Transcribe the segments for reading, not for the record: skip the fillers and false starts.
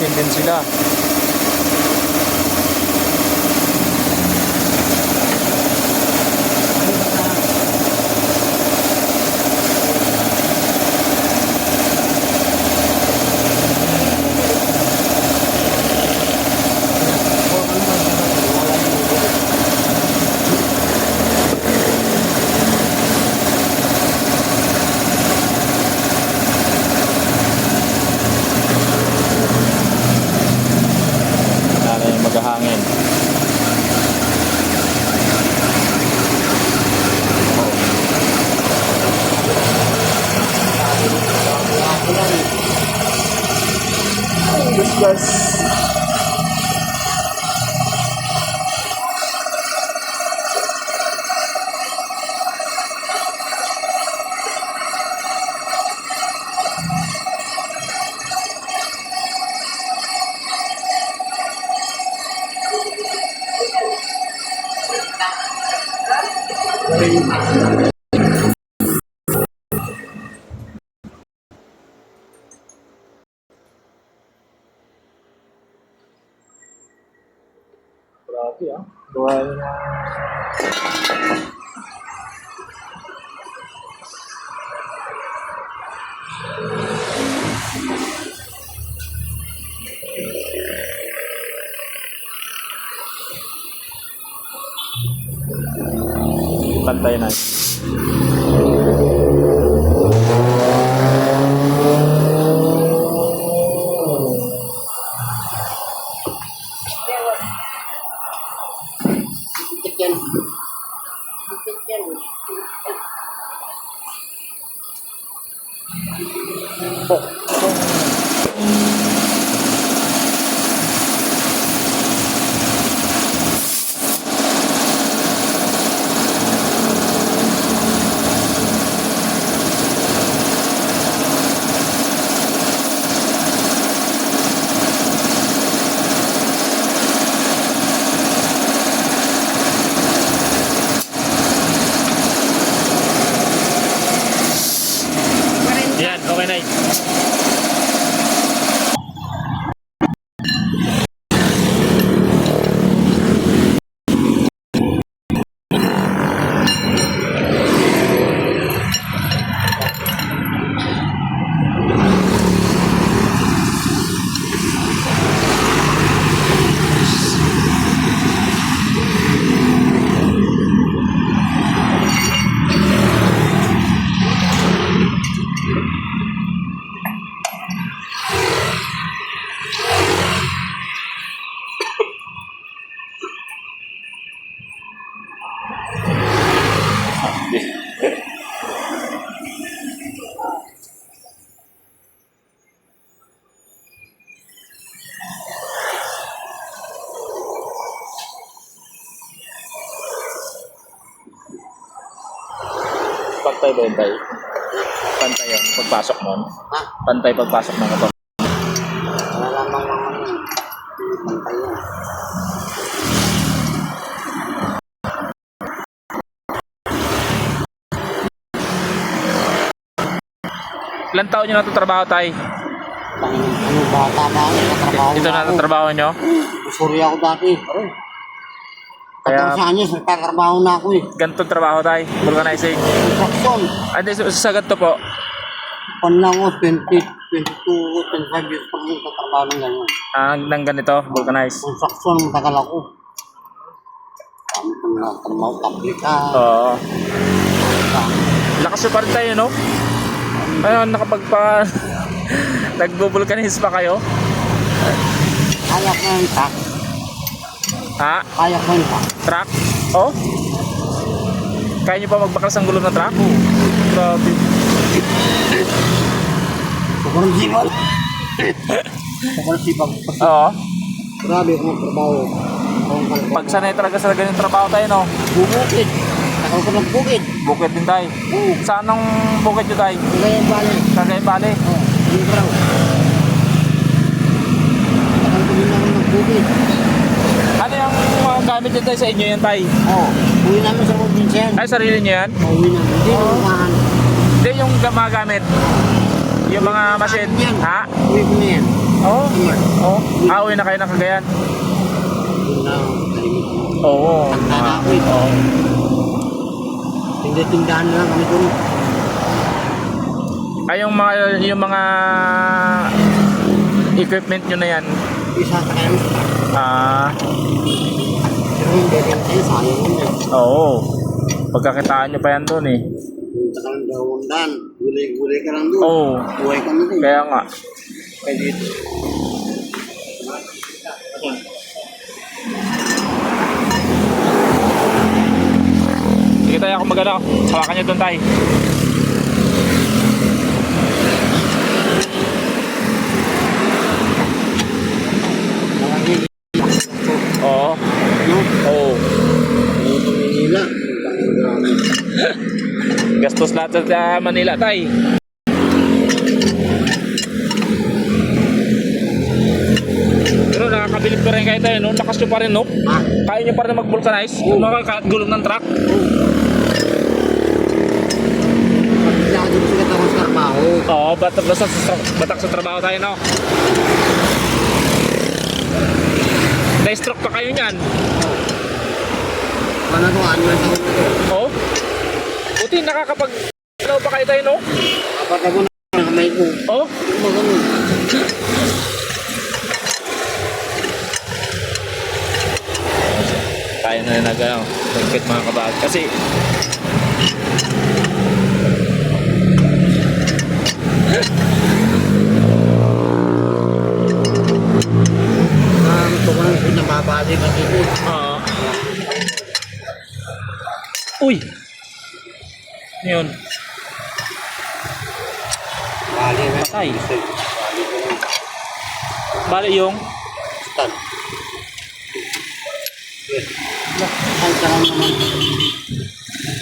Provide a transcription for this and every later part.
machine din sila. Maghahangin. Discuss. Grabe ah. Gawa na. Pantay na. Yan, okay na. Pantay ba yun tayo? Pantay yun, pagpasok nun? Ha? Pantay pagpasok ng motor. Wala lamang naman yun. Pantay yun. Ilan taon nyo natutrabaho tayo? Ano bata ba? Nakatrabaho Ito natutrabaho nyo? Usuri ako dati. Kaya 14 anyos, nagtatrabaho na ako eh. ganito trabaho tayo? Vulcanizing? Construction. Ay, sa ganito po? Panlang ko, 22, 25 years pa rin nagtatrabaho ng gano'n. Ng ganito, vulcanize? Construction, matagal ako. Kami kung nagtrabaho, tablika. Oo. Lakas nyo pa rin tayo, no? Ayun, nakapagpa... Nagbo-vulcanize pa kayo? Kaya ko yung truck. Ha? Kaya ko yung truck. Truck? Oh? Kaya nyo pa magbaklas ang gulong ng truck? Grabe. Sobrang sipag. Sobrang sipag. Oo. Grabe ako magtrabaho. Pag sanay talaga sa ganyung trabaho tayo, no? Bubukid. Ako ko ng bukid. Bukid din tayo. Saan ang bukid nyo tayo? Cagayan Valley. Cagayan Valley? Oo. Libraw. Ako ko din naman ng bukid. Ano yung mga gamit nyo tayo sa inyo yan tayo? Oo. Uwi namin sa Robinson. Ay, sarili nyo yan? Uwi namin. Hindi na umahan. Hindi yung mga gamit. Yung mga machine. Yan. Ha? Uwi ko na yan. Oo. March. Oo. Uwi na kayo ng Cagayan. Doon na ako. Oo. Tanda na ako eh. Oo. Tindahan lang kami doon. Ay, yung mga equipment nyo na yan. Isa sa kaya mo. Pero hindi rin tayo, sayang mo eh. Oo. Pagkakitaan nyo pa yan doon eh. Punta ka ng Dawandan. Gulay-gulay ka lang doon. Oo. Buhay ka na doon. Kaya nga. Kaya dito. Sige tayo ako magano. Hawakan nyo doon tayo. Marami. Oo. No? Oo. Manila. Gastos lahat sa Manila tay. Pero nakakabilib pa rin kayo tayo, no? Lakas nyo pa rin, no? Ha? Kaya nyo pa rin mag-vulcanize? Yung mga kahit gulong ng truck? Pagkila ka dito sa katawan sa trabaho. Oo, batak sa trabaho tayo, no? Na-stroke pa kayo niyan. Ano to? Ano yung taon na to? Oo. Buti nakakapag... Ano pa kayo tayo, no? Kapag ako na kamay ko. Oo. Yung mga ganun. Tayo na nag-ano, nagkit mga kabag. Kasi... Gusto ko lang pinababali ka dito. Uy! Ano yun? Bali na. Patay. Bali ko lang. Bali yung... Stan. Yes. Ay, ka lang naman.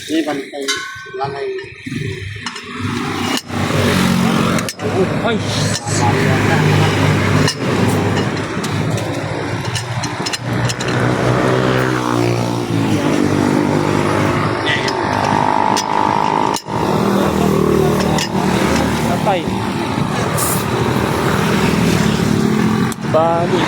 Hindi, bantay. Lanay. Ay! Bali na. Patay. Bali.